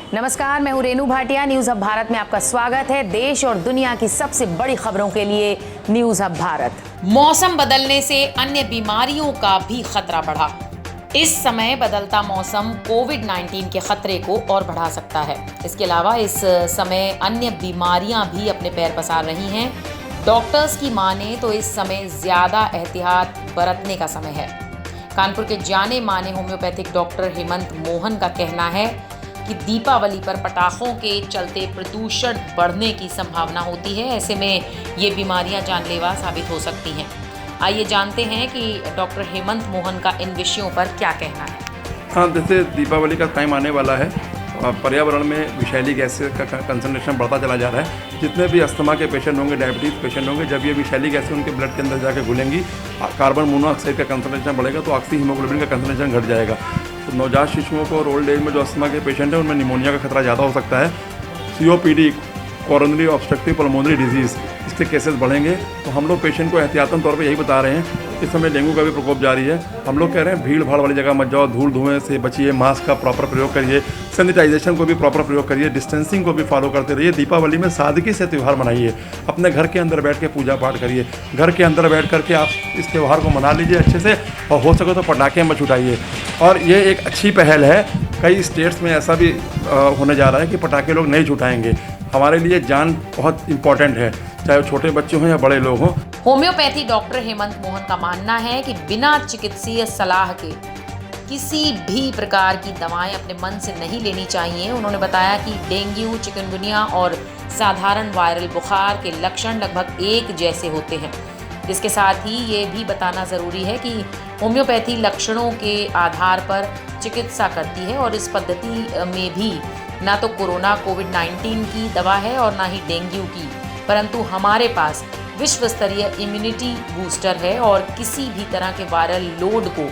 नमस्कार, मैं हूं रेनू भाटिया। न्यूज हब भारत में आपका स्वागत है। देश और दुनिया की सबसे बड़ी खबरों के लिए न्यूज हब भारत। मौसम बदलने से अन्य बीमारियों का भी खतरा बढ़ा। इस समय बदलता मौसम कोविड-19 के खतरे को और बढ़ा सकता है। इसके अलावा इस समय अन्य बीमारियां भी अपने पैर पसार रही हैं। डॉक्टर्स की माने तो इस समय ज्यादा एहतियात बरतने का समय है। कानपुर के जाने माने होम्योपैथिक डॉक्टर हेमंत मोहन का कहना है कि दीपावली पर पटाखों के चलते प्रदूषण बढ़ने की संभावना होती है। ऐसे में ये बीमारियां जानलेवा साबित हो सकती हैं। आइए जानते हैं कि डॉक्टर हेमंत मोहन का इन विषयों पर क्या कहना है। हाँ, जैसे दीपावली का टाइम आने वाला है, पर्यावरण में विषैली गैसें का कंसंट्रेशन बढ़ता चला जा रहा है। जितने भी अस्थमा के पेशेंट होंगे, डायबिटीज़ पेशेंट होंगे, जब ये विषैली गैसें उनके ब्लड के अंदर जाकर घुलेंगी, कार्बन मोनोऑक्साइड का कंसंट्रेशन बढ़ेगा तो ऑक्सी हीमोग्लोबिन का कंसंट्रेशन घट जाएगा। तो नवजात शिशुओं को और ओल्ड एज में जो अस्थमा के पेशेंट हैं उनमें निमोनिया का खतरा ज़्यादा हो सकता है। COPD, coronary obstructive pulmonary disease, इसके केसेस बढ़ेंगे। तो हम लोग पेशेंट को एहतियातन तौर पे यही बता रहे हैं। इस समय डेंगू का भी प्रकोप जारी है। हम लोग कह रहे हैं भीड़ भाड़ वाली जगह मत जाओ, धूल धुएं से बचिए, मास्क का प्रॉपर प्रयोग करिए, सैनिटाइजेशन को भी प्रॉपर प्रयोग करिए, डिस्टेंसिंग को भी फॉलो करते रहिए। दीपावली में सादगी से त्यौहार मनाइए। अपने घर के अंदर बैठ के पूजा पाठ करिए। घर के अंदर बैठ करके आप इस त्यौहार को मना लीजिए अच्छे से, और हो सके तो पटाखे मत छुटाइए। और ये एक अच्छी पहल है। कई स्टेट्स में ऐसा भी होने जा रहा है कि पटाखे लोग नहीं छुटाएंगे। हमारे लिए जान बहुत इम्पॉर्टेंट है, चाहे वो छोटे बच्चे हों या बड़े लोग हों। होम्योपैथी डॉक्टर हेमंत मोहन का मानना है कि बिना चिकित्सीय सलाह के किसी भी प्रकार की दवाएं अपने मन से नहीं लेनी चाहिए। उन्होंने बताया कि डेंगू, चिकनगुनिया और साधारण वायरल बुखार के लक्षण लगभग एक जैसे होते हैं। इसके साथ ही ये भी बताना ज़रूरी है कि होम्योपैथी लक्षणों के आधार पर चिकित्सा करती है और इस पद्धति में भी ना तो कोरोना कोविड-19 की दवा है और ना ही डेंगू की, परंतु हमारे पास विश्व स्तरीय इम्यूनिटी बूस्टर है और किसी भी तरह के वायरल लोड को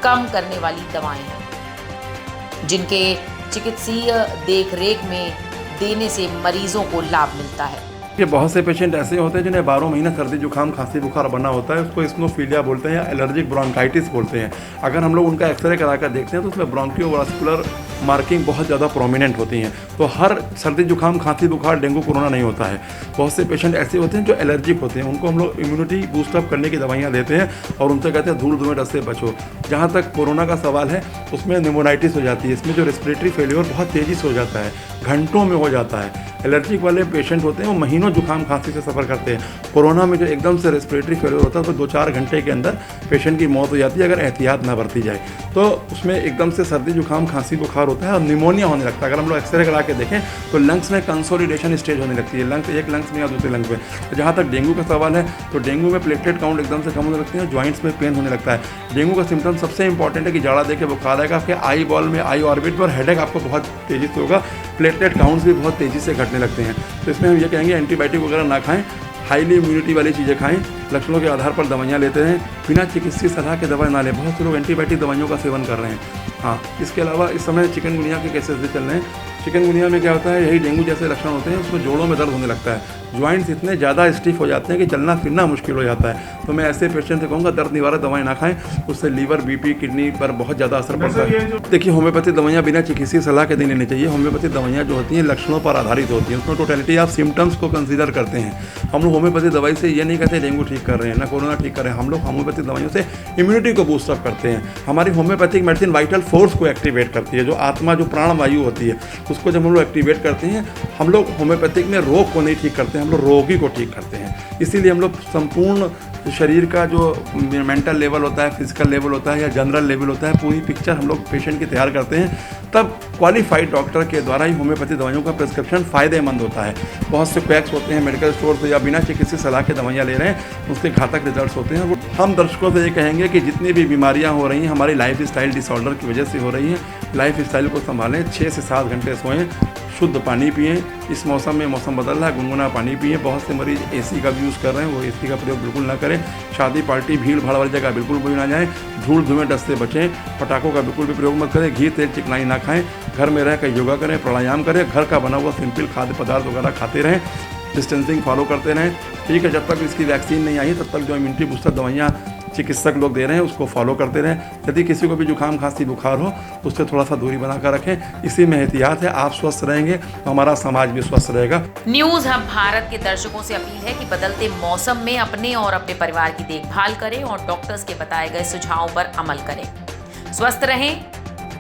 कम करने वाली दवाएं हैं, जिनके चिकित्सीय देखरेख में देने से मरीजों को लाभ मिलता है। ये बहुत से पेशेंट ऐसे होते हैं जिन्हें 12 महीना सर्दी जुकाम खांसी बुखार बना होता है। उसको स्नोफीलिया बोलते हैं या एलर्जिक ब्रोंकाइटिस बोलते हैं। अगर हम लोग उनका एक्सरे कराकर देखते हैं तो उसमें ब्रोंकियोवास्कुलर मार्किंग बहुत ज़्यादा प्रोमिनेंट होती हैं। तो हर सर्दी जुकाम खांसी बुखार डेंगू कोरोना नहीं होता है। बहुत से पेशेंट ऐसे होते हैं जो एलर्जिक होते हैं। उनको हम लोग इम्यूनिटी बूस्टअप करने की दवाइयाँ देते हैं और उनसे कहते हैं धूल धुएं डस्ट से बचो। जहाँ तक कोरोना का सवाल है, उसमें निमोनाइटिस हो जाती है। इसमें जो रेस्पिरेटरी फेलियर बहुत तेज़ी से हो जाता है, घंटों में हो जाता है। एलर्जिक वाले पेशेंट होते हैं वो महीनों जुकाम खांसी से सफ़र करते हैं। कोरोना में जो एकदम से रेस्पिरेटरी फेलियर होता है तो 2-4 घंटे के अंदर पेशेंट की मौत हो जाती है अगर एहतियात ना बरती जाए। तो उसमें एकदम से सर्दी जुकाम खांसी बुखार होता है और निमोनिया होने लगता है। अगर हम लोग एक्सरे करा के देखें तो लंग्स में कंसोलिडेशन स्टेज होने लगती है, लंग्स एक लंग्स में या दूसरे लंग्स में। तो जहाँ तक डेंगू का सवाल है तो डेंगू में प्लेटलेट काउंट एकदम से कम होने लगती है, जॉइंट्स में पेन होने लगता है। डेंगू का सिम्टम सबसे इंपॉर्टेंट है कि जाड़ा देके बुखार आएगा, आपके आई बॉल में आई ऑर्बिट पर हेडेक आपको बहुत तेज़ी से होगा, प्लेटलेट काउंट्स भी बहुत तेज़ी से घटने लगते हैं। तो इसमें हम ये कहेंगे एंटीबायोटिक वगैरह ना खाएं, हाईली इम्यूनिटी वाली चीज़ें खाएं, लक्षणों के आधार पर दवाइयाँ लेते हैं, बिना चिकित्सीय सलाह के दवाएं ना लें। बहुत से लोग एंटीबायोटिक दवाइयों का सेवन कर रहे हैं। हाँ, इसके अलावा इस समय चिकनगुनिया के केसेस भी चल रहे हैं। चिकनगुनिया में क्या होता है, यही डेंगू जैसे लक्षण होते हैं। उसमें जोड़ों में दर्द होने लगता है, जॉइंट्स इतने ज़्यादा स्टिफ हो जाते हैं कि चलना फिरना मुश्किल हो जाता है। तो मैं ऐसे पेशेंट से कहूँगा दर्द निवारक दवाएं ना खाएं, उससे लीवर बीपी किडनी पर बहुत ज़्यादा असर पड़ता है। देखिए, होम्योपैथी दवाइयाँ बिना चिकित्सीय सलाह के नहीं लेनी चाहिए। होम्योपैथी दवाइयाँ जो होती हैं लक्षणों पर आधारित होती हैं, उसमें टोटलिटी ऑफ सिम्टम्स को कंसीडर करते हैं। हम लोग होम्योपैथी दवाई से ये नहीं कहते डेंगू ठीक कर रहे हैं ना कोरोना ठीक कर रहे हैं। हम लोग होम्योपैथिक दवाइयों से इम्यूनिटी को बूस्टअप करते हैं। हमारी होम्योपैथिक मेडिसिन वाइटल फोर्स को एक्टिवेट करती है, जो आत्मा जो प्राण वायु होती है उसको जब हम लोग एक्टिवेट करते हैं। हम लोग होम्योपैथिक में रोग को नहीं ठीक करते हैं, हम लोग रोगी को ठीक करते हैं। इसीलिए हम लोग संपूर्ण शरीर का जो मेंटल लेवल होता है, फिजिकल लेवल होता है या जनरल लेवल होता है, पूरी पिक्चर हम लोग पेशेंट की तैयार करते हैं। तब क्वालिफाइड डॉक्टर के द्वारा ही होम्योपैथी दवाइयों का प्रिस्क्रिप्शन फ़ायदेमंद होता है। बहुत से क्वैक्स होते हैं मेडिकल स्टोर से या बिना चिकित्सीय सलाह के दवाइयाँ ले रहे हैं, उसके घातक रिजल्ट्स होते हैं। हम दर्शकों से ये कहेंगे कि जितनी भी बीमारियाँ हो रही हैं हमारी लाइफ स्टाइल डिसऑर्डर की वजह से हो रही हैं। लाइफ स्टाइल को संभालें, 6 से 7 घंटे सोएं, शुद्ध पानी पिएं। इस मौसम में मौसम बदल रहा है, गुनगुना पानी पिएं। बहुत से मरीज एसी का भी यूज़ कर रहे हैं, वो एसी का प्रयोग बिल्कुल ना करें। शादी पार्टी भीड़ भाड़ वाली जगह बिल्कुल भी ना जाएं। धूल धुएं डस्ट से बचें। पटाखों का बिल्कुल भी प्रयोग मत करें। घी तेल चिकनाई ना खाएं। घर में रह कर योगा करें, प्राणायाम करें। घर का बना हुआ सिंपल खाद्य पदार्थ वगैरह खाते रहें। डिस्टेंसिंग फॉलो करते रहें। ठीक है, जब तक इसकी वैक्सीन नहीं आई तब तक जो इम्यूनिटी बूस्टर दवाइयाँ चिकित्सक लोग दे रहे हैं उसको फॉलो करते रहें। यदि किसी को भी जुकाम खांसी बुखार हो तो उससे थोड़ा सा दूरी बनाकर रखें। इसी में एहतियात है। आप स्वस्थ रहेंगे तो हमारा समाज भी स्वस्थ रहेगा। न्यूज़ हब भारत के दर्शकों से अपील है कि बदलते मौसम में अपने और अपने परिवार की देखभाल करें और डॉक्टर्स के बताए गए सुझावों पर अमल करें। स्वस्थ रहें।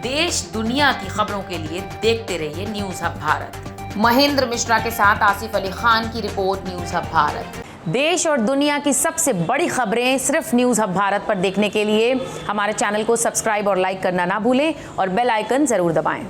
देश दुनिया की खबरों के लिए देखते रहिए न्यूज़ हब भारत। महेंद्र मिश्रा के साथ आसिफ अली खान की रिपोर्ट, न्यूज़ हब भारत। देश और दुनिया की सबसे बड़ी खबरें सिर्फ न्यूज़ हब भारत पर देखने के लिए हमारे चैनल को सब्सक्राइब और लाइक करना ना भूलें और बेल आइकन जरूर दबाएं।